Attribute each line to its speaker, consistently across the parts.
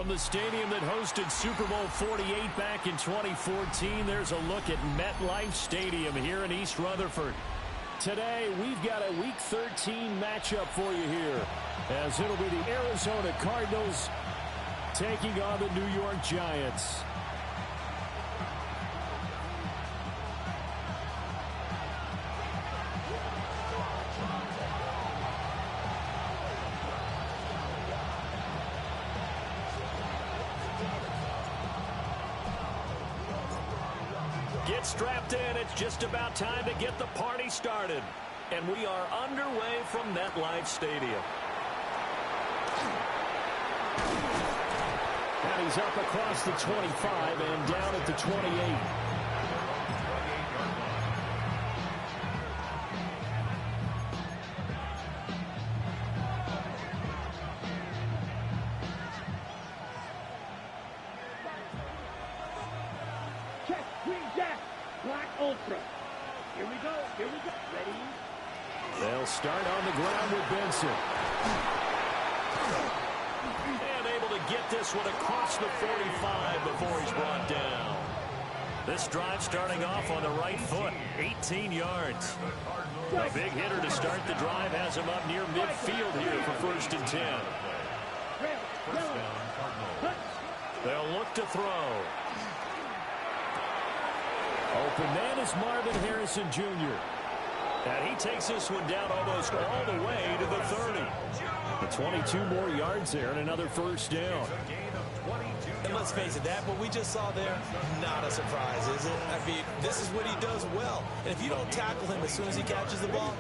Speaker 1: From the stadium that hosted Super Bowl 48 back in 2014, there's a look at MetLife Stadium here in East Rutherford. Today, we've got a Week 13 matchup for you here, as it'll be the Arizona Cardinals taking on the New York Giants. Get strapped in. It's just about time to get the party started. And we are underway from MetLife Stadium. And he's up across the 25 and down at the 28. They'll start on the ground with Benson. And able to get this one across the 45 before he's brought down. This drive starting off on the right foot, 18 yards. A big hitter to start the drive has him up near midfield here for 1st and 10. They'll look to throw. Open man is Marvin Harrison Jr. And he takes this one down almost all the way to the 30. The 22 more yards there and another 1st down.
Speaker 2: And let's face it, that what we just saw there, not a surprise, is it? I mean, this is what he does well. And if you don't tackle him as soon as he catches the ball,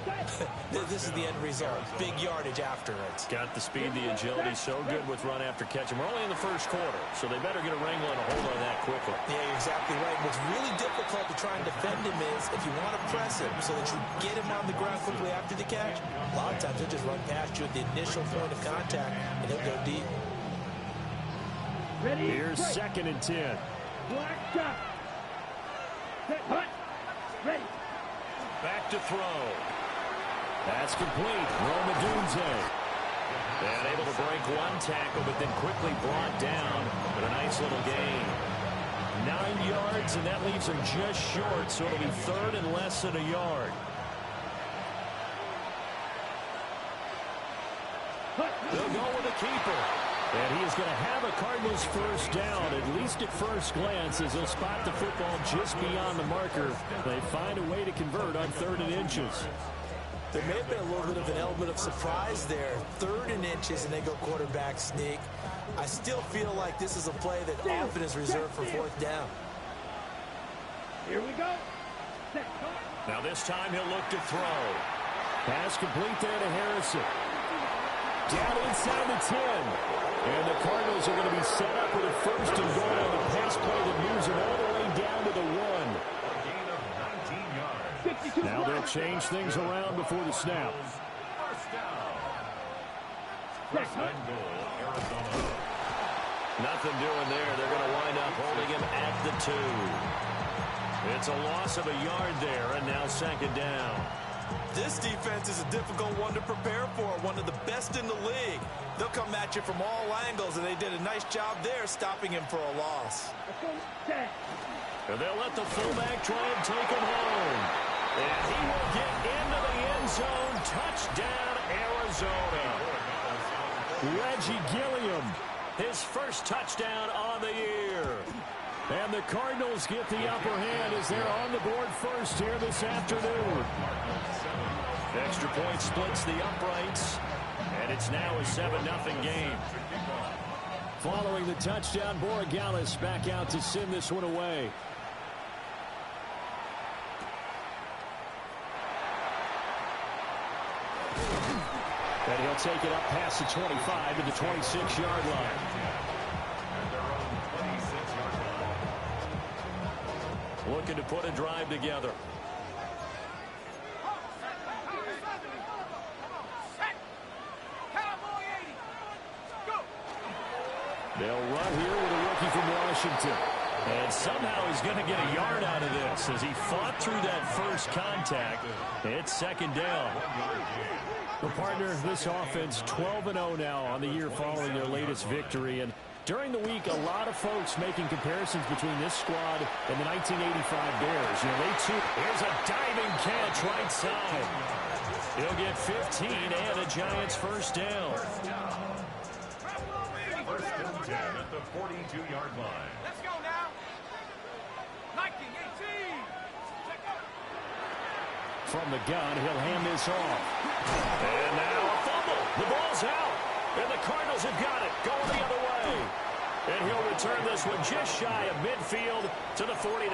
Speaker 2: this is the end result. Big yardage after it.
Speaker 1: Got the speed, the agility, so good with run after catch. And we're only in the 1st quarter, so they better get a wrangle and a hold on that quickly.
Speaker 2: Yeah, you're exactly right. What's really difficult to try and defend him is if you want to press him so that you get him on the ground quickly after the catch, a lot of times he'll just run past you at the initial point of contact, and he'll go deep.
Speaker 1: Here's 2nd and 10. Back to throw. That's complete. Romadunze. And able to break one tackle, but then quickly brought down. But a nice little gain. 9 yards, and that leaves him just short, so it'll be 3rd and less than a yard. They'll go with the keeper. And he is going to have a Cardinals 1st down, at least at first glance, as he'll spot the football just beyond the marker. They find a way to convert on 3rd and inches.
Speaker 2: There may have been a little bit of an element of surprise there. 3rd and inches, and they go quarterback sneak. I still feel like this is a play that often is reserved for 4th down.
Speaker 3: Here we go.
Speaker 1: Now this time he'll look to throw. Pass complete there to Harrison. Down inside the 10. And the Cardinals are going to be set up with a 1st and goal on the pass play that moves them all the way down to the 1. Now they'll change things around before the snap. Nothing doing there. They're going to wind up holding him at the 2. It's a loss of a yard there, and now 2nd down.
Speaker 2: This defense is a difficult one to prepare for, one of the best in the league. They'll come at you from all angles, and they did a nice job there stopping him for a loss.
Speaker 1: And they'll let the fullback try and take him home. And he will get into the end zone. Touchdown, Arizona. Reggie Gilliam, his 1st touchdown on the year. And the Cardinals get the upper hand as they're on the board 1st here this afternoon. Extra point splits the uprights, and it's now a 7-0 game. Following the touchdown, Borregales back out to send this one away. And he'll take it up past the 25 to the 26-yard line. Looking to put a drive together. They'll run here with a rookie from Washington. And somehow he's going to get a yard out of this as he fought through that 1st contact. It's 2nd down. The partner, this offense 12-0 now on the year following their latest victory. And During the week, a lot of folks making comparisons between this squad and the 1985 Bears. You know, they too. Here's a diving catch right side. He'll get 15 and a Giants first down.
Speaker 4: First and 10 at the 42-yard line.
Speaker 5: Let's go now. 19, 18.
Speaker 1: From the gun, he'll hand this off. And now a fumble. The ball's out. And the Cardinals have got it. Going the other way. And he'll return this one just shy of midfield to the 49.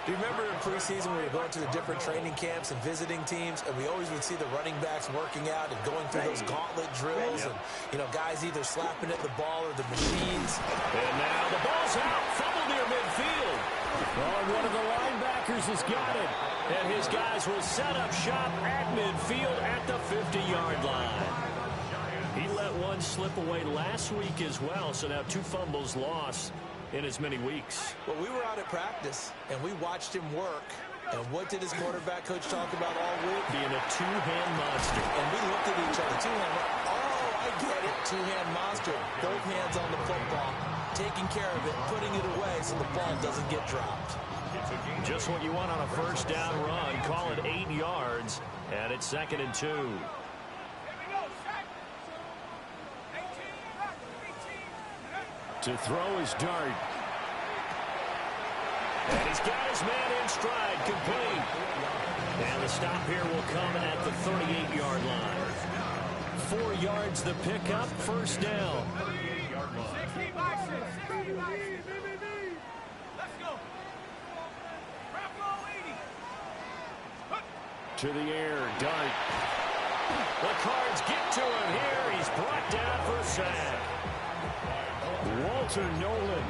Speaker 2: Do you remember in preseason when we were going to the different training camps and visiting teams, and we always would see the running backs working out and going through those gauntlet drills, and, you know, guys either slapping at the ball or the machines.
Speaker 1: And now the ball's out. Fumble near midfield. Oh, one of the linebackers has got it. And his guys will set up shop at midfield at the 50-yard line. He let one slip away last week as well, so now 2 fumbles lost in as many weeks.
Speaker 2: Well, we were out at practice, and we watched him work. And what did his quarterback coach talk about all week?
Speaker 1: Being a two-hand monster.
Speaker 2: And we looked at each other. Two-hand, oh, I get it. Two-hand monster. Both hands on the football, taking care of it, putting it away so the ball doesn't get dropped.
Speaker 1: Just what you want on a first down run. Call it 8 yards, and it's 2nd and 2. To throw his dart. And he's got his man in stride, complete. And the stop here will come at the 38-yard line. 4 yards the pickup, first down.
Speaker 5: 60 boxes. 60 boxes. Let's go. Bravo 80.
Speaker 1: To the air, dart. The Cards get to him here. He's brought down for a sack. Walter Nolan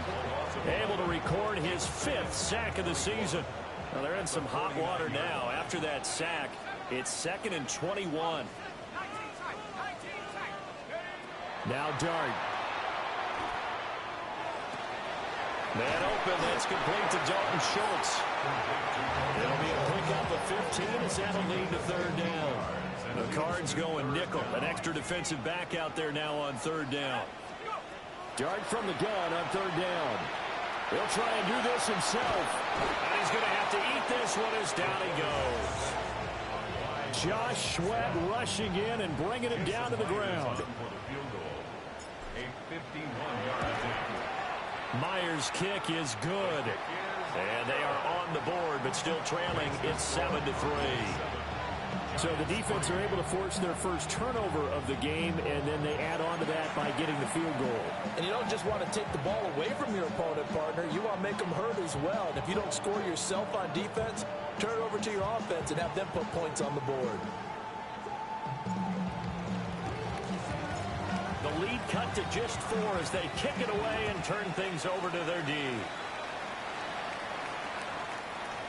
Speaker 1: able to record his 5th sack of the season. Well, they're in some hot water now. After that sack, it's 2nd and 21. Now Dart. Man open, that's complete to Dalton Schultz. It'll be a pickup of 15 as that'll lead to 3rd down. The Cards going nickel. An extra defensive back out there now on 3rd down. Dart from the gun on 3rd down. He'll try and do this himself. And he's going to have to eat this one as down he goes. Josh Sweat rushing in and bringing him down to the ground. Myers' kick is good. And they are on the board, but still trailing. It's 7-3. So the defense are able to force their first turnover of the game, and then they add on to that by getting the field goal.
Speaker 2: And you don't just want to take the ball away from your opponent, partner. You want to make them hurt as well. And if you don't score yourself on defense, turn it over to your offense and have them put points on the board.
Speaker 1: The lead cut to just 4 as they kick it away and turn things over to their D.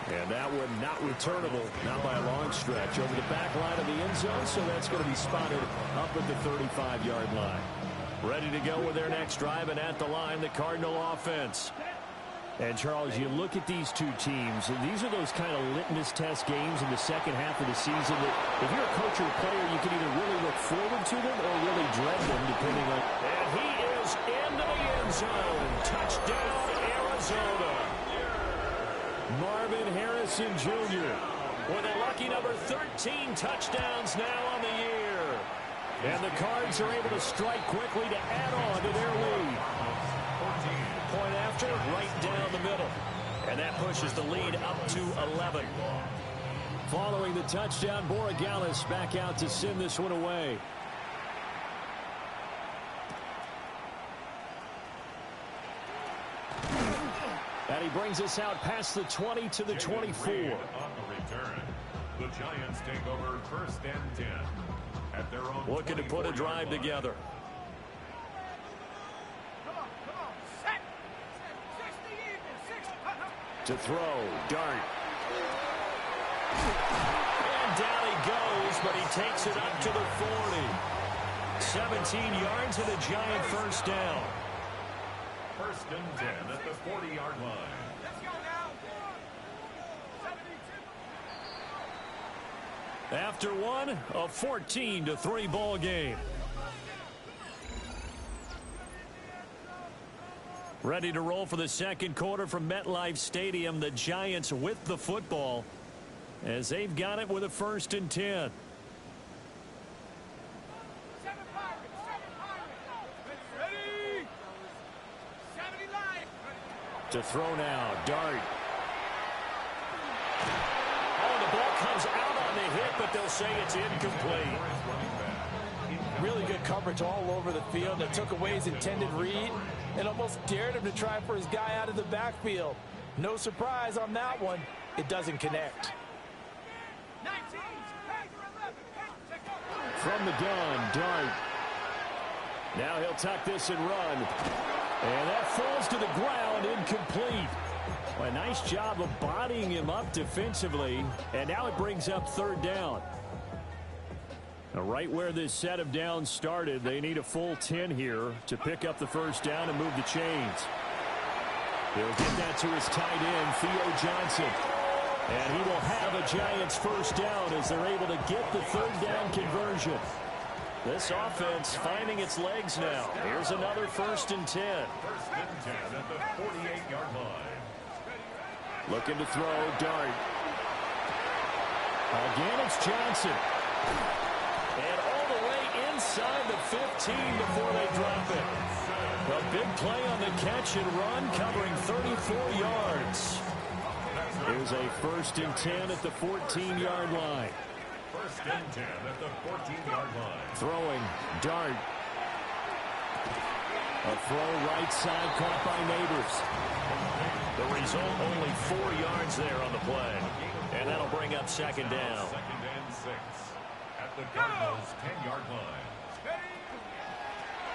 Speaker 1: And that one not returnable, not by a long stretch, over the back line of the end zone, so that's going to be spotted up at the 35-yard line. Ready to go with their next drive, and at the line, the Cardinal offense. And, Charles, you look at these two teams, and these are those kind of litmus test games in the second half of the season that if you're a coach or a player, you can either really look forward to them or really dread them, depending on. And he is into the end zone. Touchdown, Arizona. Marvin Harrison Jr. with a lucky number 13 touchdowns now on the year. And the Cards are able to strike quickly to add on to their lead. Point after, right down the middle. And that pushes the lead up to 11. Following the touchdown, Borregales back out to send this one away. And he brings us out past the 20 to the 24.
Speaker 4: On the return, the Giants take over 1st and 10 at their own.
Speaker 1: Looking to put a drive together.
Speaker 5: Set. 60 even. 60.
Speaker 1: To throw, Dart. And down he goes, but he takes it up to the 40. 17 yards and a Giant first down.
Speaker 4: 1st and 10 at the 40-yard line.
Speaker 5: Let's go now. 72.
Speaker 1: After one, a 14-3 ball game. Ready to roll for the second quarter from MetLife Stadium. The Giants with the football as they've got it with a 1st and 10. To throw now, Dart. Oh, the ball comes out on the hit, but they'll say it's incomplete.
Speaker 2: Really good coverage all over the field that took away his intended read and almost dared him to try for his guy out of the backfield. No surprise on that one. It doesn't connect.
Speaker 1: From the gun, Dart. Now he'll tuck this and run. And that falls to the ground, incomplete. Well, a nice job of bodying him up defensively. And now it brings up 3rd down. Now, right where this set of downs started, they need a full 10 here to pick up the 1st down and move the chains. He'll get that to his tight end, Theo Johnson. And he will have a Giants 1st down as they're able to get the 3rd down conversion. This offense finding its legs now. Here's another 1st and 10.
Speaker 4: 1st and 10 at the 48-yard line.
Speaker 1: Looking to throw, Dart. Again, it's Johnson. And all the way inside the 15 before they drop it. A big play on the catch and run, covering 34 yards. Here's a 1st and 10 at the 14-yard line.
Speaker 4: 1st and 10 at the 14-yard line.
Speaker 1: Throwing, Dart. A throw right side caught by Neighbors. The result, only 4 yards there on the play. And that'll bring up 2nd down.
Speaker 4: 2nd and 6 at the Cardinals' 10-yard line.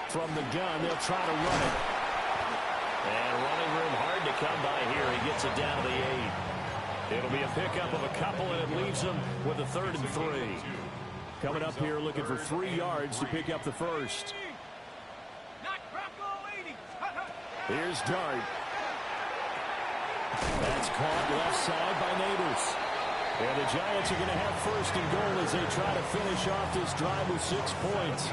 Speaker 1: From the gun, they'll try to run it. And running room hard to come by here. He gets it down to the 8. It'll be a pickup of a couple, and it leaves them with a 3rd and 3. Coming up here looking for 3 yards to pick up the 1st. Here's Dart. That's caught left side by Neighbors. And the Giants are going to have 1st and goal as they try to finish off this drive with 6 points.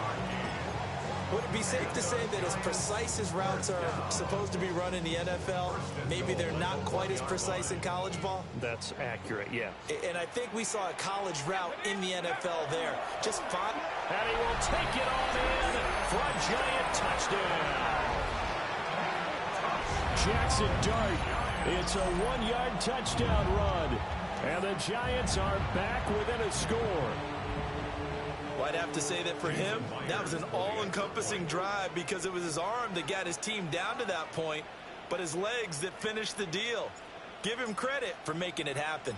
Speaker 2: Would it be safe to say that as precise as routes are supposed to be run in the NFL, maybe they're not quite as precise in college ball?
Speaker 1: That's accurate, yeah.
Speaker 2: And I think we saw a college route in the NFL there. Just fine.
Speaker 1: And he will take it on in for a Giant touchdown. Jackson Dart. It's a 1-yard touchdown run. And the Giants are back within a score.
Speaker 2: Well, I'd have to say that for him, that was an all-encompassing drive because it was his arm that got his team down to that point, but his legs that finished the deal. Give him credit for making it happen.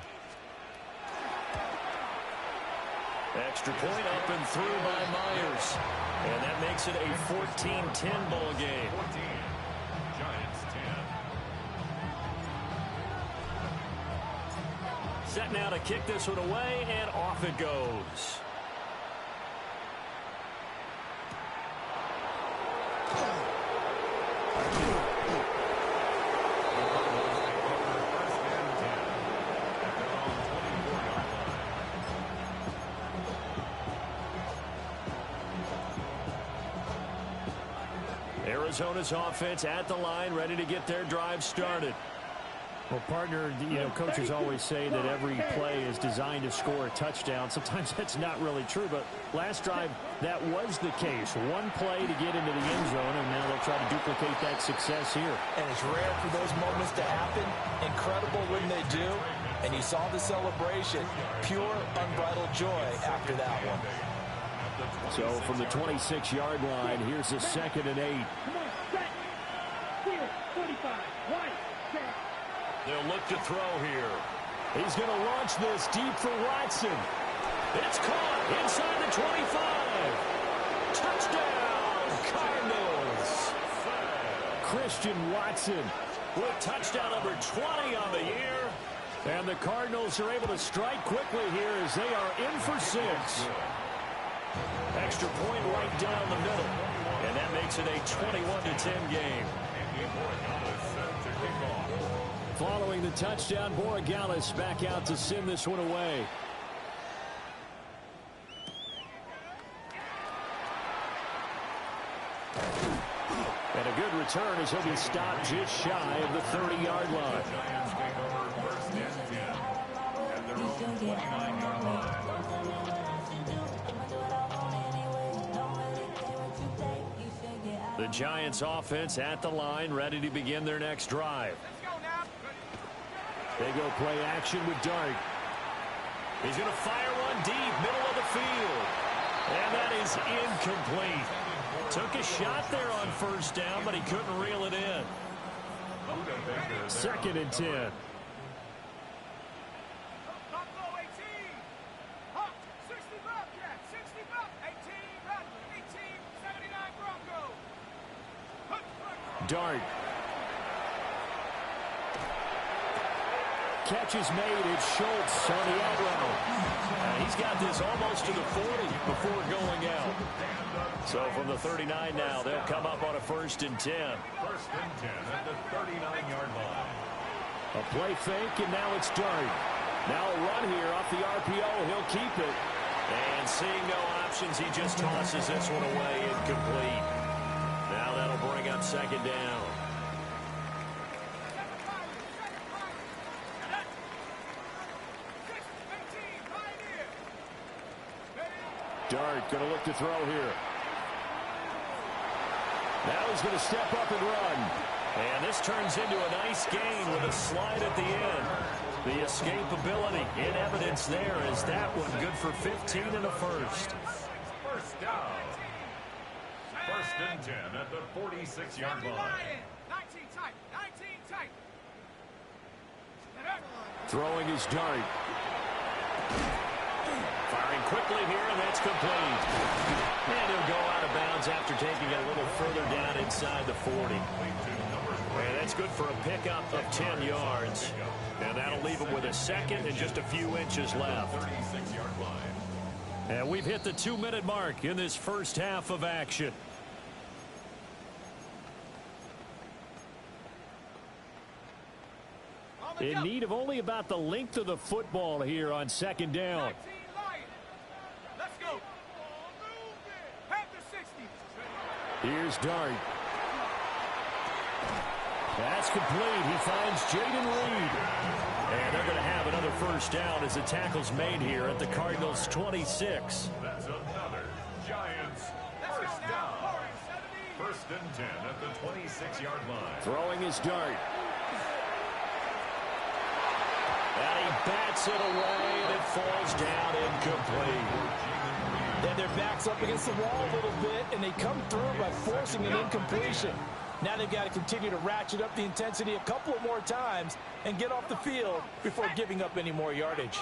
Speaker 1: Extra point up and through by Myers. And that makes it a 14-10 ball game.
Speaker 4: 14. Giants 10.
Speaker 1: Set now to kick this one away, and off it goes. Arizona's offense at the line, ready to get their drive started. Well, partner, coaches always say that every play is designed to score a touchdown. Sometimes that's not really true, but last drive, that was the case. One play to get into the end zone, and now they'll try to duplicate that success here.
Speaker 2: And it's rare for those moments to happen. Incredible when they do. And you saw the celebration. Pure, unbridled joy after that one.
Speaker 1: So from the 26-yard line, here's a 2nd and 8. They'll look to throw here. He's going to launch this deep for Watson. It's caught inside the 25. Touchdown, Cardinals. Christian Watson with touchdown number 20 on the year. And the Cardinals are able to strike quickly here as they are in for 6. Extra point right down the middle. And that makes it a 21-10 game. Following the touchdown, Borregales back out to send this one away. And a good return as he'll be stopped just shy of the 30-yard line.
Speaker 4: Giants take over first and 10 at their own 29-yard line.
Speaker 1: The Giants offense at the line, ready to begin their next drive. They go play action with Dart. He's going to fire one deep, middle of the field. And that is incomplete. Took a shot there on first down, but he couldn't reel it in. 2nd and 10. Dart. Catch is made. It's Schultz on the out route. He's got this almost to the 40 before going out. So from the 39 now, they'll come up on a 1st and 10.
Speaker 4: 1st and 10 at the 39-yard line.
Speaker 1: A play fake, and now it's Dart. Now a run here off the RPO. He'll keep it. And seeing no options, he just tosses this one away, incomplete. Now that'll bring up 2nd down. Dart going to look to throw here. Now he's going to step up and run. And this turns into a nice gain with a slide at the end. The escapability in evidence there is that one good for 15 and a first.
Speaker 4: First down. 1st and 10 at the 46-yard line.
Speaker 5: 19 tight. 19 tight.
Speaker 1: Throwing his Dart. Firing quickly here, and that's complete. And he'll go out of bounds after taking it a little further down inside the 40. And that's good for a pickup of 10 yards. And that'll leave him with a 2nd and just a few inches left.
Speaker 4: 36-yard line.
Speaker 1: And we've hit the 2-minute mark in this first half of action. In need of only about the length of the football here on 2nd down.
Speaker 5: Let's go. Have the 60.
Speaker 1: Here's Dart. That's complete. He finds Jaden Reed. And they're going to have another first down as the tackle's made here at the Cardinals' 26.
Speaker 4: That's another Giants first down. 1st and 10 at the 26-yard line.
Speaker 1: Throwing his Dart. And he bats it away, and it falls down incomplete.
Speaker 2: And their back's up against the wall a little bit, and they come through by forcing an incompletion. Now they've got to continue to ratchet up the intensity a couple of more times and get off the field before giving up any more yardage.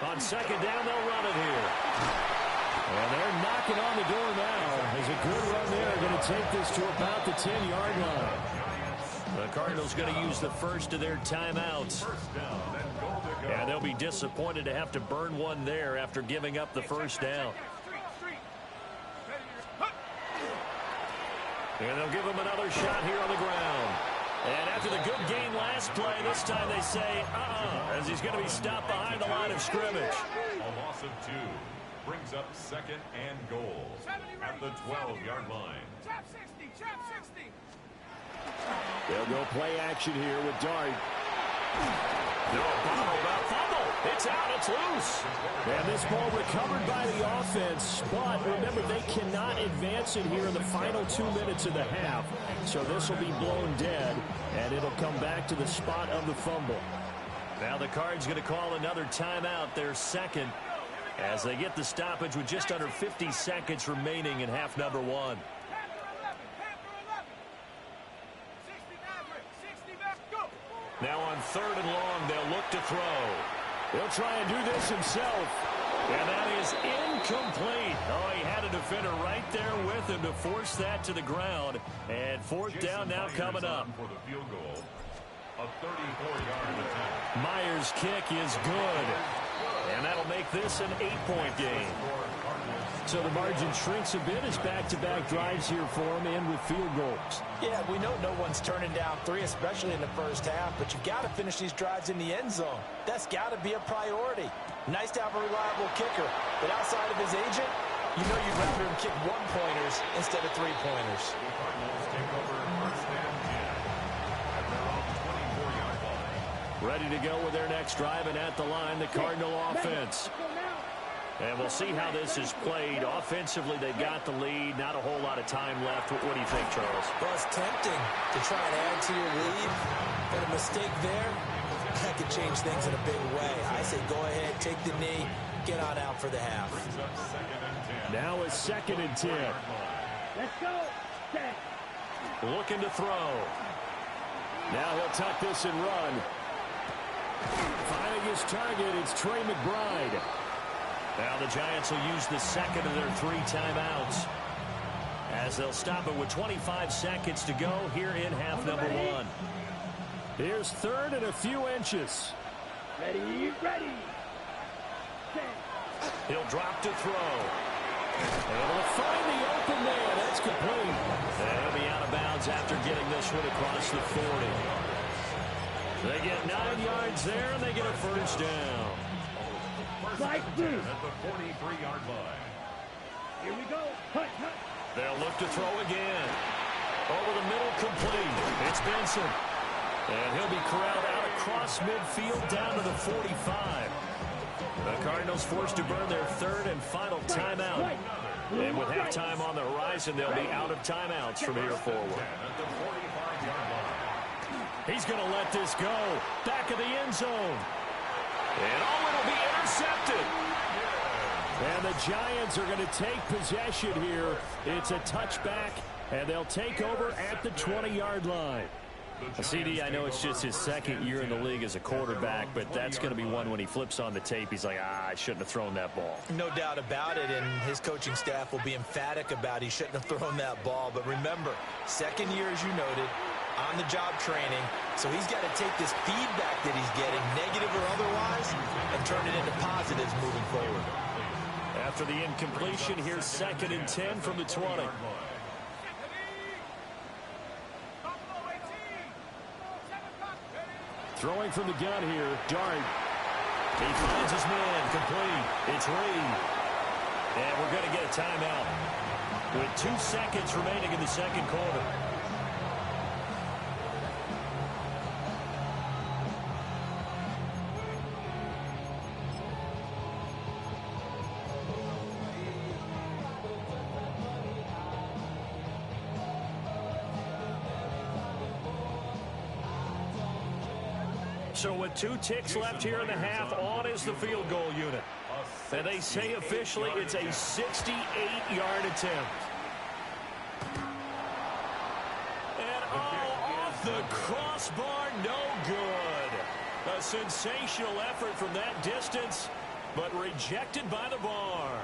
Speaker 1: On 2nd down, they'll run it here. And they're knocking on the door now. There's a good run there. Going to take this to about the 10-yard line. The Cardinals going to use the first of their timeouts. And they'll be disappointed to have to burn one there after giving up the first down. And they'll give him another shot here on the ground. And after the good gain last play, this time they say, as he's going to be stopped behind the line of scrimmage.
Speaker 4: A loss of 2 brings up 2nd and goal at the 12-yard line.
Speaker 5: Chap 60. Chap 60.
Speaker 1: They'll go play action here with Dart. No fumble. It's out. It's loose. And this ball recovered by the offense. But remember, they cannot advance it here in the final 2 minutes of the half. So this will be blown dead, and it'll come back to the spot of the fumble. Now the Cards going to call another timeout, their 2nd, as they get the stoppage with just under 50 seconds remaining in half number 1. Now on 3rd and long, they'll look to throw. He'll try and do this himself. And that is incomplete. Oh, he had a defender right there with him to force that to the ground. And 4th down now coming up.
Speaker 4: For the field goal, a 34-yard attempt.
Speaker 1: Myers' kick is good. And that'll make this an 8-point game. So the margin shrinks a bit as back-to-back drives here for him and with field goals.
Speaker 2: Yeah, we know no one's turning down 3, especially in the first half, but you've got to finish these drives in the end zone. That's got to be a priority. Nice to have a reliable kicker, but outside of his agent, You know you'd rather him kick one-pointers instead of three-pointers.
Speaker 4: The Cardinals take over first and 10 at their own 24-yard line.
Speaker 1: Ready to go with their next drive, and at the line, the Cardinal offense. And we'll see how this is played. Offensively, they've got the lead. Not a whole lot of time left. What do you think, Charles?
Speaker 2: Well, it's tempting to try and add to your lead, but a mistake there, that could change things in a big way. I say go ahead, take the knee, get on out for the half.
Speaker 1: Now it's 2nd and 10.
Speaker 3: Let's go. Set.
Speaker 1: Looking to throw. Now he'll tuck this and run. Finding his target, it's Trey McBride. Now the Giants will use the second of their 3 timeouts, as they'll stop it with 25 seconds to go here in half number 1. Here's 3rd and a few inches.
Speaker 3: Ready, ready. Set.
Speaker 1: He'll drop to throw. Able to find the open man. That's complete. And he'll be out of bounds after getting this one across the 40. They get 9 yards there, and they get a first down.
Speaker 3: Like this.
Speaker 4: At the 43-yard line.
Speaker 3: Here we go. Hut, hut.
Speaker 1: They'll look to throw again. Over the middle, complete. It's Benson. And he'll be corralled out across midfield down to the 45. The Cardinals forced to burn their 3rd and final timeout. And with halftime on the horizon, they'll be out of timeouts from here forward.
Speaker 4: At the 45-yard line.
Speaker 1: He's going to let this go. Back of the end zone. And it'll be intercepted. And the Giants are going to take possession here. It's a touchback, and they'll take over at the 20-yard line. CD, I know it's just his 2nd year in the league as a quarterback, but that's going to be one when he flips on the tape. He's like, I shouldn't have thrown that ball.
Speaker 2: No doubt about it, and his coaching staff will be emphatic about he shouldn't have thrown that ball. But remember, 2nd year, as you noted, on-the-job training, so he's got to take this feedback that he's getting, negative or otherwise, and turn it into positives moving forward.
Speaker 1: After the incompletion, here's 2nd and 10 from the 20. Throwing from the gun here, Dart. He finds his man, complete. It's Reed. And we're going to get a timeout with 2 seconds remaining in the 2nd quarter. So with 2 ticks left here in the half, on is the field goal unit. And they say officially it's a 68-yard attempt. And off the crossbar, no good. A sensational effort from that distance, but rejected by the bar.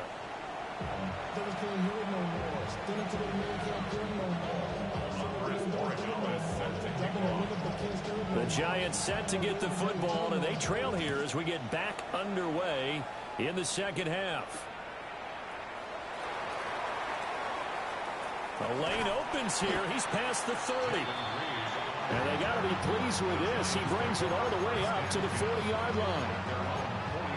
Speaker 1: The Giants set to get the football, and they trail here as we get back underway in the 2nd half. The lane opens here. He's past the 30. And they got to be pleased with this. He brings it all the way up to the 40-yard line.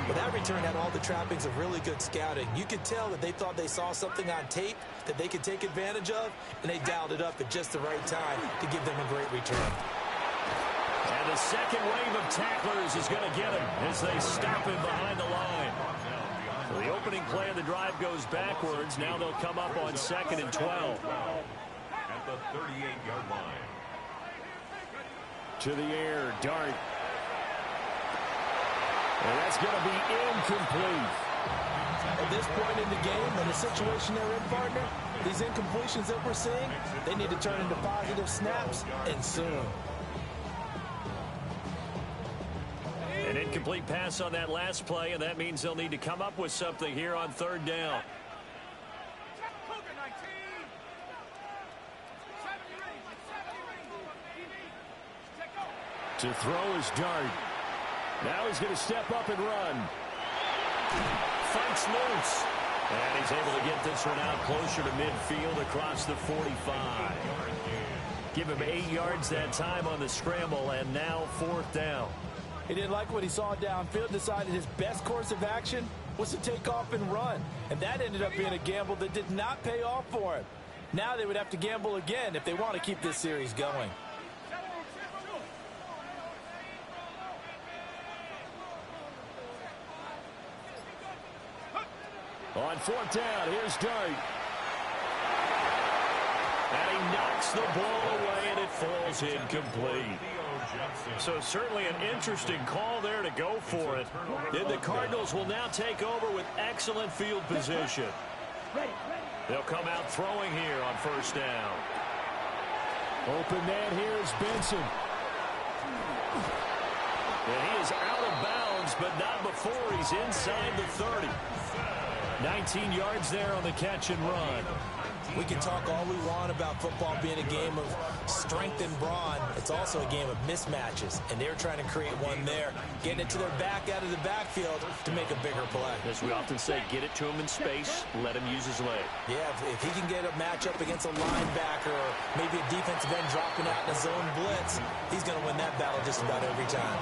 Speaker 2: Well, that return had all the trappings of really good scouting. You could tell that they thought they saw something on tape that they could take advantage of, and they dialed it up at just the right time to give them a great return.
Speaker 1: And the second wave of tacklers is going to get him as they stop him behind the line. So the opening play of the drive goes backwards. Now they'll come up on 2nd and 12.
Speaker 4: At the 38-yard line.
Speaker 1: To the air, Dart. And that's going to be incomplete.
Speaker 2: At this point in the game, in the situation they're in, partner, these incompletions that we're seeing, they need to turn into positive snaps, and soon.
Speaker 1: An incomplete pass on that last play, and that means they'll need to come up with something here on 3rd down. To throw is Dart. Now he's going to step up and run. Fights loose. And he's able to get this one out closer to midfield across the 45. Give him 8 yards that time on the scramble, and now 4th down.
Speaker 2: He didn't like what he saw downfield, decided his best course of action was to take off and run. And that ended up being a gamble that did not pay off for him. Now they would have to gamble again if they want to keep this series going.
Speaker 1: On fourth down, here's Dart. And he knocks the ball away, and it falls incomplete. So certainly an interesting call there to go for it. And the Cardinals will now take over with excellent field position. They'll come out throwing here on first down. Open man here is Benson. And he is out of bounds, but not before he's inside the 30. 19 yards there on the catch and run.
Speaker 2: We can talk all we want about football being a game of strength and brawn. It's also a game of mismatches, and they're trying to create one there, getting it to their back out of the backfield to make a bigger play.
Speaker 1: As we often say, get it to him in space, let him use his leg.
Speaker 2: Yeah, if he can get a matchup against a linebacker or maybe a defensive end dropping out in a zone blitz, he's going to win that battle just about every time.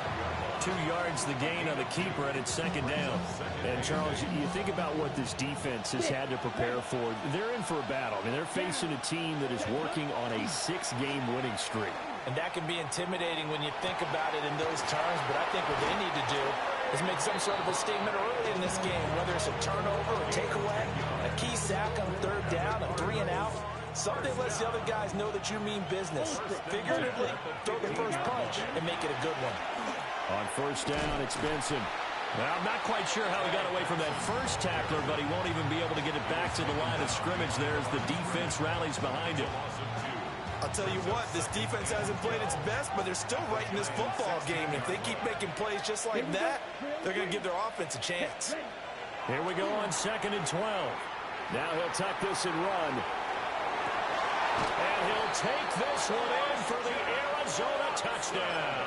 Speaker 1: 2 yards the gain on the keeper, and it's second down. And, Charles, you think about what this defense has had to prepare for. They're in for a battle. I mean, they're facing a team that is working on a 6-game winning streak.
Speaker 2: And that can be intimidating when you think about it in those terms, but I think what they need to do is make some sort of a statement early in this game, whether it's a turnover, a takeaway, a key sack on third down, a 3-and-out. Something lets the other guys know that you mean business. Figuratively, throw the first punch and make it a good one.
Speaker 1: On first down, it's Benson. Now, I'm not quite sure how he got away from that first tackler, but he won't even be able to get it back to the line of scrimmage there as the defense rallies behind him.
Speaker 2: I'll tell you what, this defense hasn't played its best, but they're still right in this football game. If they keep making plays just like that, they're going to give their offense a chance.
Speaker 1: Here we go on 2nd and 12. Now he'll tuck this and run. And he'll take this one in for the Arizona touchdown.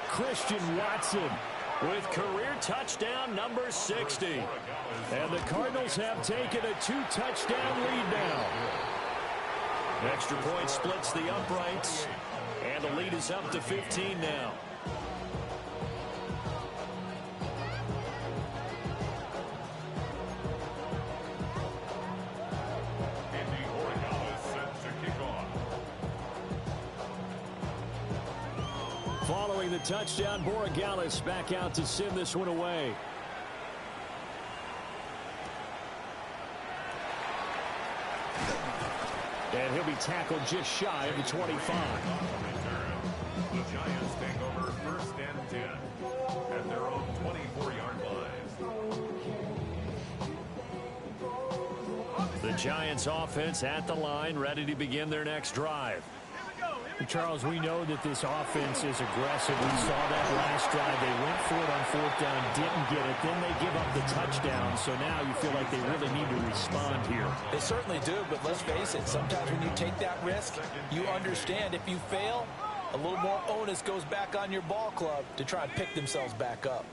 Speaker 1: Christian Watson with career touchdown number 60. And the Cardinals have taken a 2-touchdown lead now. Extra point splits the uprights, and the lead is up to 15 now. Following the touchdown, Borregales back out to send this one away. And he'll be tackled just shy of the 25.
Speaker 4: The Giants take over 1st and 10 at their own 24-yard line.
Speaker 1: The Giants offense at the line, ready to begin their next drive. Charles, we know that this offense is aggressive. We saw that last drive. They went for it on 4th down, didn't get it. Then they give up the touchdown. So now you feel like they really need to respond here.
Speaker 2: They certainly do, but let's face it. Sometimes when you take that risk, you understand if you fail, a little more onus goes back on your ball club to try and pick themselves back up.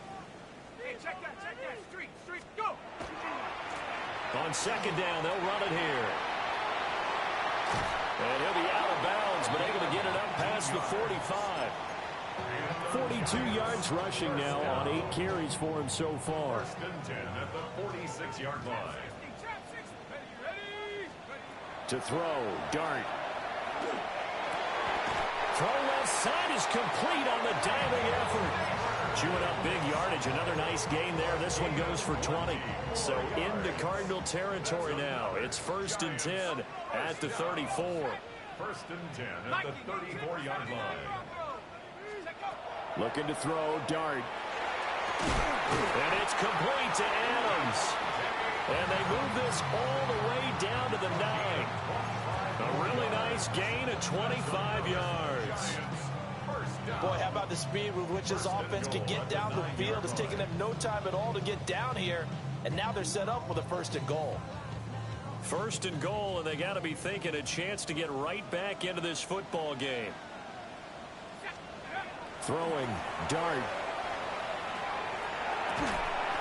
Speaker 5: Hey, check that. Street, go!
Speaker 1: On 2nd down, they'll run it here. And he'll be out of bounds, but able to get it up past the 45. 42 yards rushing now on 8 carries for him so far.
Speaker 4: 1st and 10 at the 46-yard line.
Speaker 1: To throw, Dart. Throw left side is complete on the diving effort. Chewing up big yardage, another nice gain there. This one goes for 20. So into Cardinal territory now. It's 1st and 10 at the 34.
Speaker 4: 1st and 10 at the 34-yard line.
Speaker 1: Looking to throw, Dart. And it's complete to Adams. And they move this all the way down to the 9. A really nice gain of 25 yards.
Speaker 2: Boy, how about the speed with which this offense can get down the field? It's taken them no time at all to get down here, and now they're set up with a 1st and goal.
Speaker 1: 1st and goal, and they got to be thinking a chance to get right back into this football game. Throwing, Dart.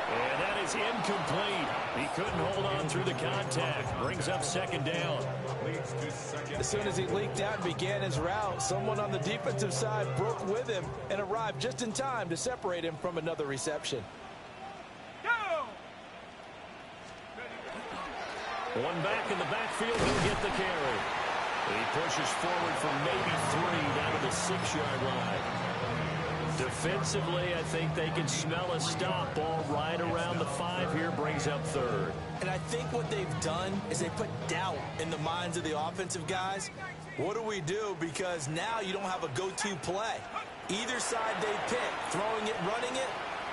Speaker 1: And that is incomplete. He couldn't hold on through the contact. Brings up 2nd down.
Speaker 2: As soon as he leaked out and began his route, someone on the defensive side broke with him and arrived just in time to separate him from another reception.
Speaker 5: Go!
Speaker 1: One back in the backfield, he'll get the carry. He pushes forward from maybe 3 down to the 6-yard line. Defensively, I think they can smell a stop. Ball right around the 5 here, brings up 3rd.
Speaker 2: And I think what they've done is they put doubt in the minds of the offensive guys. What do we do? Because now you don't have a go-to play. Either side they pick, throwing it, running it,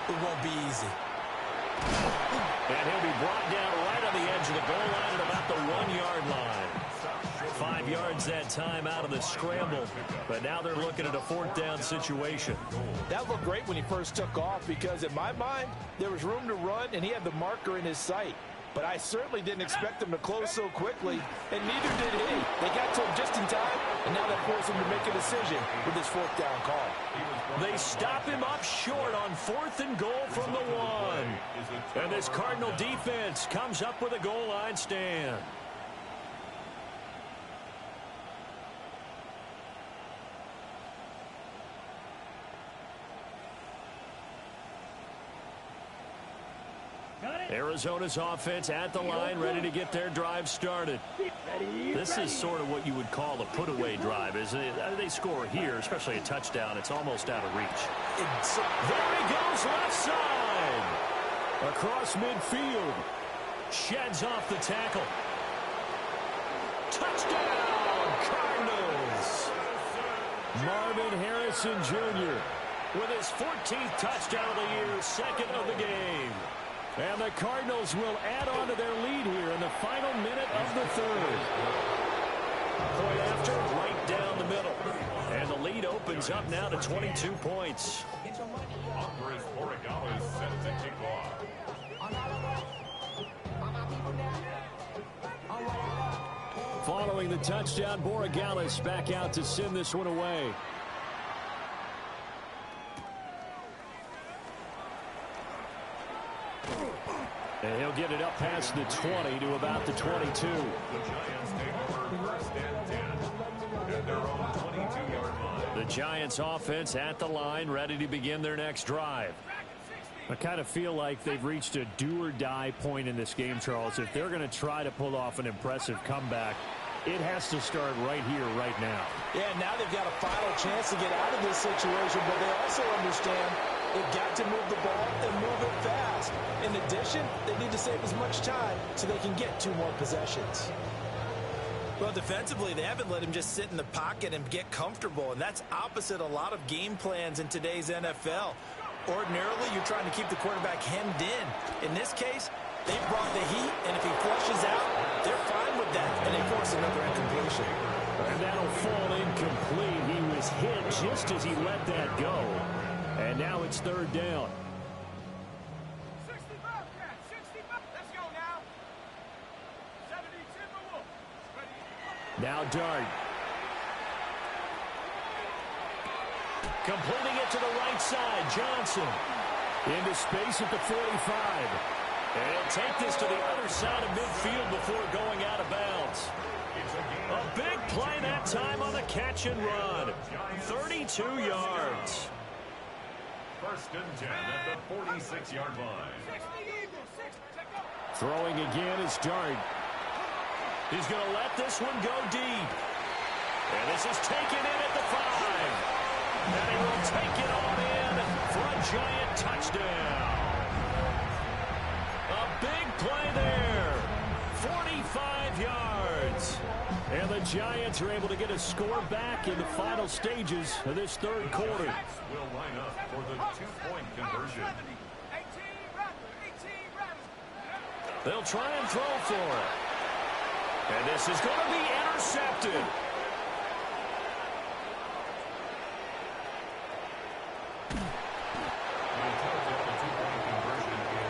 Speaker 2: it won't be easy.
Speaker 1: And he'll be brought down right on the edge of the goal line at about the 1-yard line. 5 yards that time out of the scramble, but now they're looking at a 4th down situation.
Speaker 6: That looked great when he first took off because in my mind, there was room to run and he had the marker in his sight. But I certainly didn't expect him to close so quickly, and neither did he. They got to him just in time, and now that forced him to make a decision with this 4th down call.
Speaker 1: They stop him up short on 4th and goal from the 1. And this Cardinal defense comes up with a goal line stand. Arizona's offense at the line, ready to get their drive started. This is sort of what you would call a put-away drive. As they score here, especially a touchdown, it's almost out of reach. There he goes, left side. Across midfield. Sheds off the tackle. Touchdown, Cardinals. Marvin Harrison Jr. with his 14th touchdown of the year, 2nd of the game. And the Cardinals will add on to their lead here in the final minute of the 3rd. Point after, right down the middle. And the lead opens up now to 22 points.
Speaker 4: Andres Borregales set to kick off.
Speaker 1: Following the touchdown, Borregales back out to send this one away. And he'll get it up past the 20 to about the 22.
Speaker 4: The Giants take over 1st and 10 at their own 22-yard line.
Speaker 1: The Giants offense at the line, ready to begin their next drive. I kind of feel like they've reached a do-or-die point in this game, Charles. If they're going to try to pull off an impressive comeback, it has to start right here, right now.
Speaker 6: Yeah, now they've got a final chance to get out of this situation, but they also understand they've got to move the ball and move it fast. In addition, they need to save as much time so they can get 2 more possessions.
Speaker 2: Well, defensively, they haven't let him just sit in the pocket and get comfortable, and that's opposite a lot of game plans in today's NFL. Ordinarily, you're trying to keep the quarterback hemmed in. In this case, they brought the heat, and if he flushes out, they're fine with that, and they force another incompletion.
Speaker 1: And that'll fall incomplete. He was hit just as he let that go. And now it's 3rd down.
Speaker 5: 65, 65. Let's go now. 70, Timberwolves. Ready.
Speaker 1: Now Dart. Completing it to the right side, Johnson. Into space at the 45. And he'll take this to the other side of midfield before going out of bounds. A big play that time on the catch and run. 32 yards.
Speaker 4: 1st and 10 at the 46-yard line.
Speaker 5: 60 Eagles, 60. Check out.
Speaker 1: Throwing again is Dart. He's going to let this one go deep. And this is taken in at the 5. And he will take it on in for a Giant touchdown. A big play there. 45 yards. And the Giants are able to get a score back in the final stages of this 3rd quarter.
Speaker 4: Will line up for the 2-point conversion.
Speaker 5: 18 Rattler.
Speaker 1: They'll try and throw for it. And this is going to be intercepted.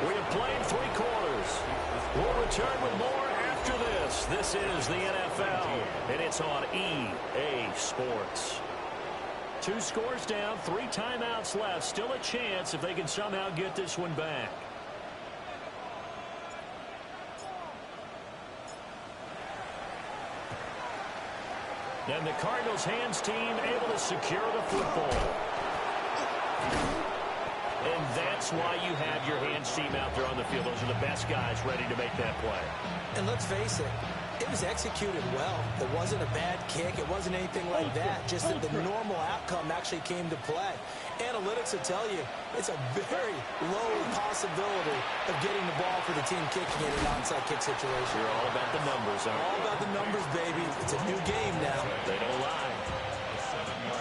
Speaker 1: We have played 3 quarters. We'll return with more after this. This is the NFL, and it's on EA Sports. 2 scores down, 3 timeouts left. Still a chance if they can somehow get this one back. And the Cardinals hands team able to secure the football. And that's why you have your hands team out there on the field. Those are the best guys ready to make that play.
Speaker 2: And let's face it, it was executed well. It wasn't a bad kick. It wasn't anything like that. Just that the normal outcome actually came to play. Analytics will tell you it's a very low possibility of getting the ball for the team kicking in an onside kick situation.
Speaker 1: You're all about the numbers, aren't you?
Speaker 2: All about the numbers, baby. It's a new game now.
Speaker 1: They don't lie.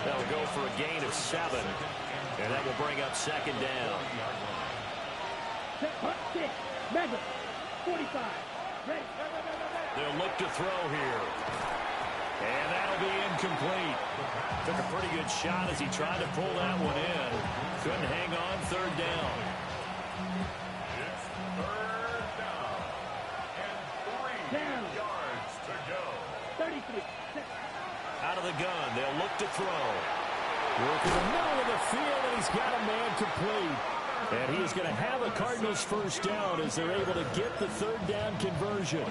Speaker 1: They'll go for a gain of 7, and that will bring up second down.
Speaker 3: Hut 6. Mega. 45. Ready.
Speaker 1: They'll look to throw here. And that'll be incomplete. Took a pretty good shot as he tried to pull that one in. Couldn't hang on, third down.
Speaker 4: It's third down. And 3 yards to go.
Speaker 3: 33.
Speaker 1: Out of the gun, they'll look to throw. Working the middle of the field, and he's got a man complete. And he is going to have a Cardinals first down as they're able to get the third down conversion.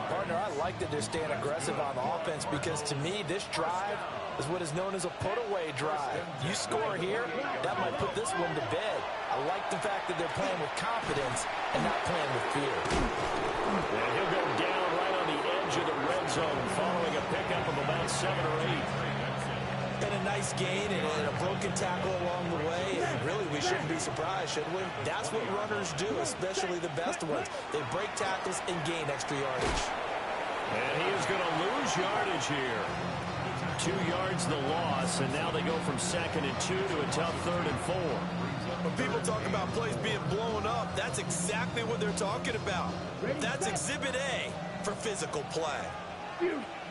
Speaker 6: Partner, I like that they're staying aggressive on offense because, to me, this drive is what is known as a put-away drive. You score here, that might put this one to bed. I like the fact that they're playing with confidence and not playing with fear.
Speaker 1: And he'll go down right on the edge of the red zone following a pickup of about 7 or 8.
Speaker 2: And a nice gain and a broken tackle along the way. And really, we shouldn't be surprised, should we? That's what runners do, especially the best ones. They break tackles and gain extra yardage.
Speaker 1: And he is going to lose yardage here. 2 yards the loss, and now they go from 2nd and 2 to a tough 3rd and 4.
Speaker 2: When people talk about plays being blown up, that's exactly what they're talking about. That's Exhibit A for physical play.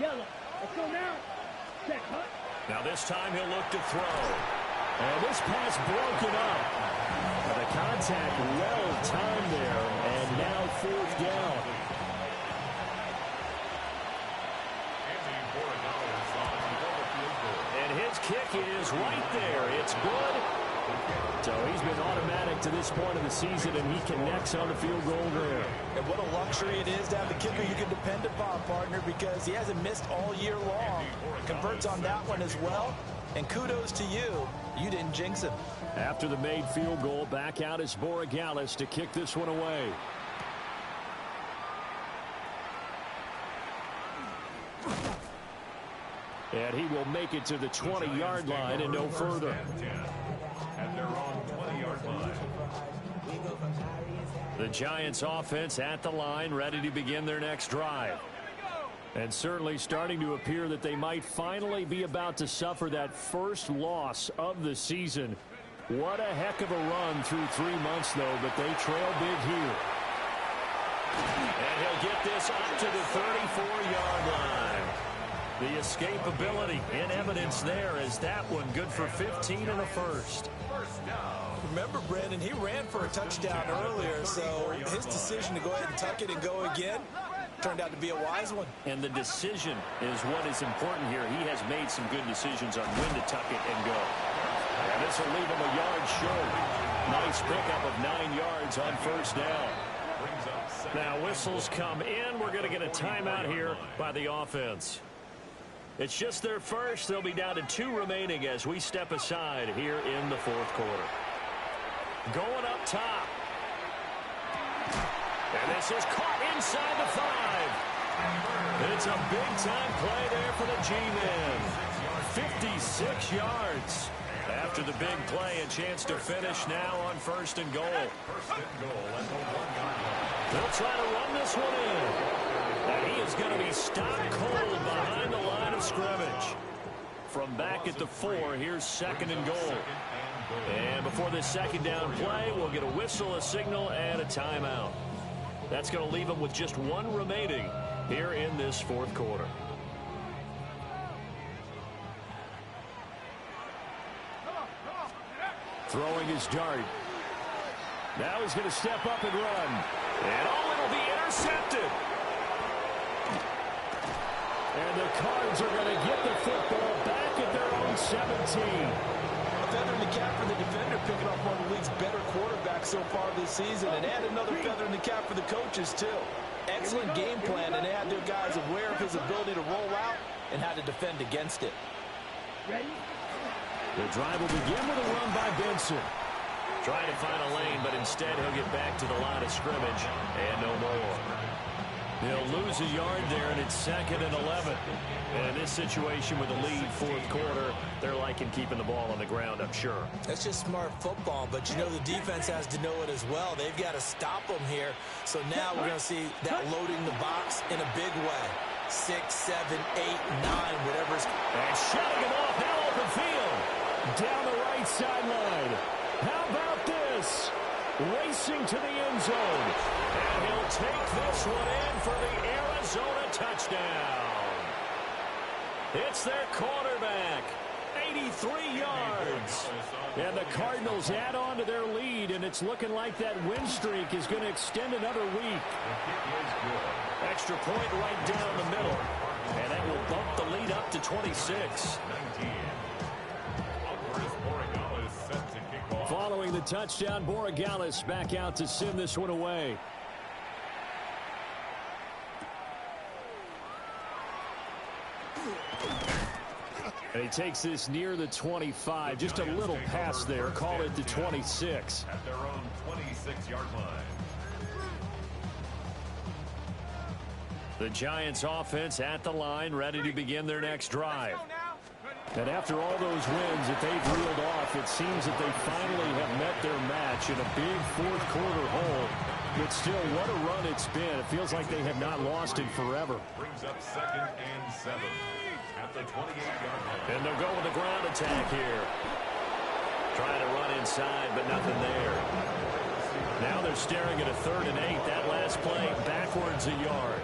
Speaker 3: Yellow. Let's go now. Check, Hut.
Speaker 1: Now this time he'll look to throw. And this pass broken up. The contact well timed there, and now 4th down. And his kick is right there. It's good. So he's been automatic to this point of the season, and he connects on the field goal there.
Speaker 2: And what a luxury it is to have the kicker you can depend upon, partner, because he hasn't missed all year long. Converts on that one as well. And kudos to you. You didn't jinx him.
Speaker 1: After the made field goal, back out is Borregales to kick this one away. And he will make it to the 20-yard line and no further.
Speaker 4: At their own 20-yard line.
Speaker 1: The Giants offense at the line, ready to begin their next drive. And certainly starting to appear that they might finally be about to suffer that first loss of the season. What a heck of a run through 3 months, though, but they trail big here. And he'll get this up to the 34-yard line. The escapability in evidence there as that one good for 15 and a first.
Speaker 2: Remember, Brandon, he ran for a touchdown earlier, so his decision to go ahead and tuck it and go again turned out to be a wise one.
Speaker 1: And the decision is what is important here. He has made some good decisions on when to tuck it and go. And this will leave him a yard short. Nice pickup of 9 yards on first down. Now whistles come in. We're going to get a timeout here by the offense. It's just their first. They'll be down to 2 remaining as we step aside here in the 4th quarter. Going up top. And this is caught inside the 5. It's a big-time play there for the G-men. 56 yards. After the big play, a chance to finish now on 1st and goal. They'll try to run this one in. And he is going to be stopped cold behind the line of scrimmage. From back at the 4, here's 2nd and goal. And before this 2nd down play, we'll get a whistle, a signal, and a timeout. That's going to leave them with just 1 remaining here in this 4th quarter. Throwing his dart. Now he's going to step up and run. And it'll be intercepted. And the Cards are going to get the football back at their own 17.
Speaker 6: A feather in the cap for the defender, picking off one of the league's better quarterbacks so far this season, and add another feather in the cap for the coaches, too. Excellent game plan, and they had their guys aware of his ability to roll out and how to defend against it.
Speaker 3: Ready?
Speaker 1: The drive will begin with a run by Benson. Trying to find a lane, but instead he'll get back to the line of scrimmage and no more. He'll lose a yard there, and it's 2nd and 11. And in this situation with the lead, fourth quarter, they're liking keeping the ball on the ground, I'm sure.
Speaker 2: That's just smart football, but you know the defense has to know it as well. They've got to stop them here. So now we're going to see that loading the box in a big way. 6, 7, 8, 9, whatever's.
Speaker 1: And shutting him off, now open field. Down the right sideline. How about this? Racing to the end zone. And he'll take this one in for the Arizona touchdown. It's their quarterback. 83 yards. And the Cardinals add on to their lead, and it's looking like that win streak is going to extend another week. Extra point right down the middle. And that will bump the lead up to 26. Following the touchdown, Borregales back out to send this one away. And he takes this near the 25. Just a little pass there. Call it the 26.
Speaker 4: At their own 26-yard line.
Speaker 1: The Giants offense at the line, ready to begin their next drive. And after all those wins that they've reeled off, it seems that they finally have met their match in a big fourth quarter hole. But still, what a run it's been. It feels like they have not lost in forever.
Speaker 4: Brings up 2nd and 7 at the 28-yard line.
Speaker 1: And they'll go with the ground attack here. Trying to run inside, but nothing there. Now they're staring at a 3rd and 8. That last play backwards a yard.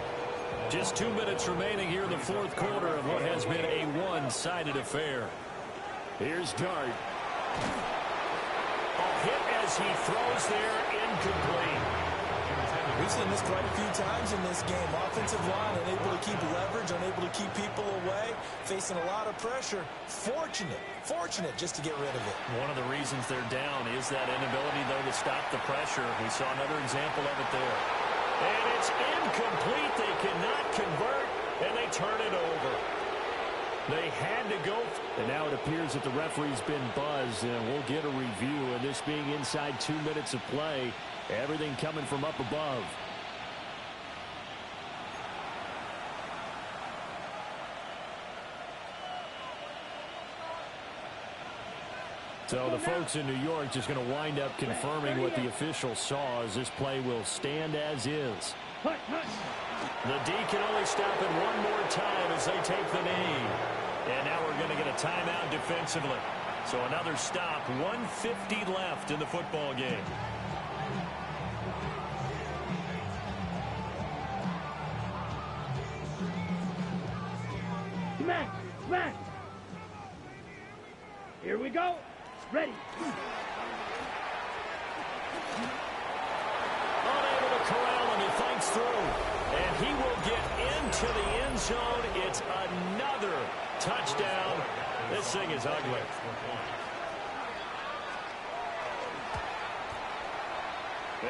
Speaker 1: Just 2 minutes remaining here in the fourth quarter of what has been a one-sided affair. Here's Dart. A hit as he throws there, incomplete.
Speaker 2: We've seen this quite a few times in this game. Offensive line unable to keep leverage, unable to keep people away, facing a lot of pressure. Fortunate just to get rid of it.
Speaker 1: One of the reasons they're down is that inability, though, to stop the pressure. We saw another example of it there. And it's incomplete. They cannot convert, and they turn it over. They had to go. And now it appears that the referee's been buzzed, and we'll get a review. And this being inside 2 minutes of play, everything coming from up above. So the folks in New York just going to wind up confirming what the official saw, as this play will stand as is. The D can only stop it one more time as they take the knee. And now we're going to get a timeout defensively. So another stop, 1:50 left in the football game.
Speaker 3: Smack! Here we go. Ready.
Speaker 1: Unable to corral him, he fights through. And he will get into the end zone. It's another touchdown. This thing is ugly.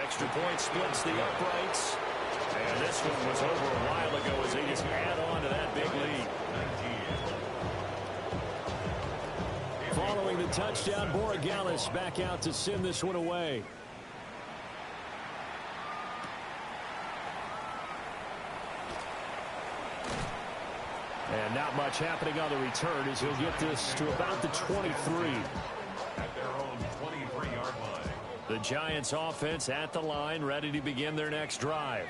Speaker 1: Extra point splits the uprights. And this one was over a while ago as they just add on to that big lead. Following the touchdown, Borregales back out to send this one away. And not much happening on the return as he'll get this to about the 23.
Speaker 4: At their own 23-yard line.
Speaker 1: The Giants offense at the line, ready to begin their next drive.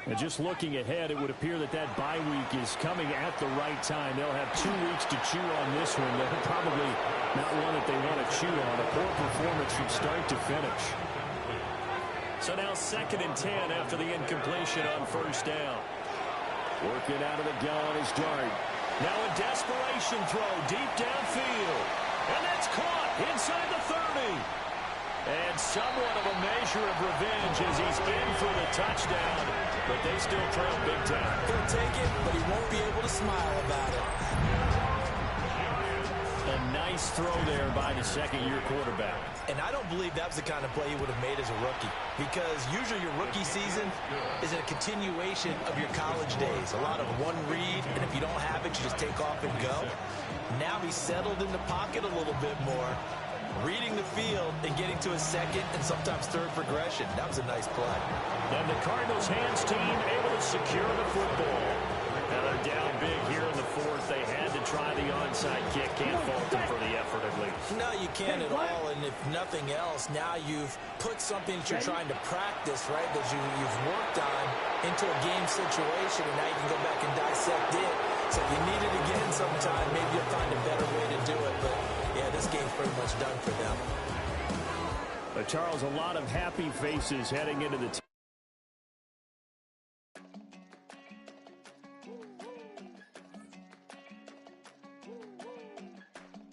Speaker 1: And just looking ahead, it would appear that that bye week is coming at the right time. They'll have 2 weeks to chew on this one. They're probably not one that they want to chew on. A poor performance from start to finish. So now 2nd and 10 after the incompletion on first down. Working out of the gun is Dart. Now a desperation throw deep downfield. And that's caught inside the 30. And somewhat of a measure of revenge as he's in for the touchdown. But they still trail big time.
Speaker 2: He'll take it, but he won't be able to smile about it.
Speaker 1: A nice throw there by the second-year quarterback.
Speaker 2: And I don't believe that was the kind of play he would have made as a rookie. Because usually your rookie season is a continuation of your college days. A lot of one read, and if you don't have it, you just take off and go. Now he's settled in the pocket a little bit more. reading the field and getting to a second and sometimes third progression. That was a nice play.
Speaker 1: And the Cardinals hands team able to secure the football. Now they're down big here in the fourth. They had to try the onside kick. Can't fault them for the effort at least.
Speaker 2: No, you can't at all. And if nothing else, now you've put something that you're trying to practice, right, that you've worked on into a game situation, and now you can go back and dissect it. So if you need it again sometime, maybe you'll find a better way to do it. But, yeah, this game's pretty much done for them.
Speaker 1: Charles, a lot of happy faces heading into the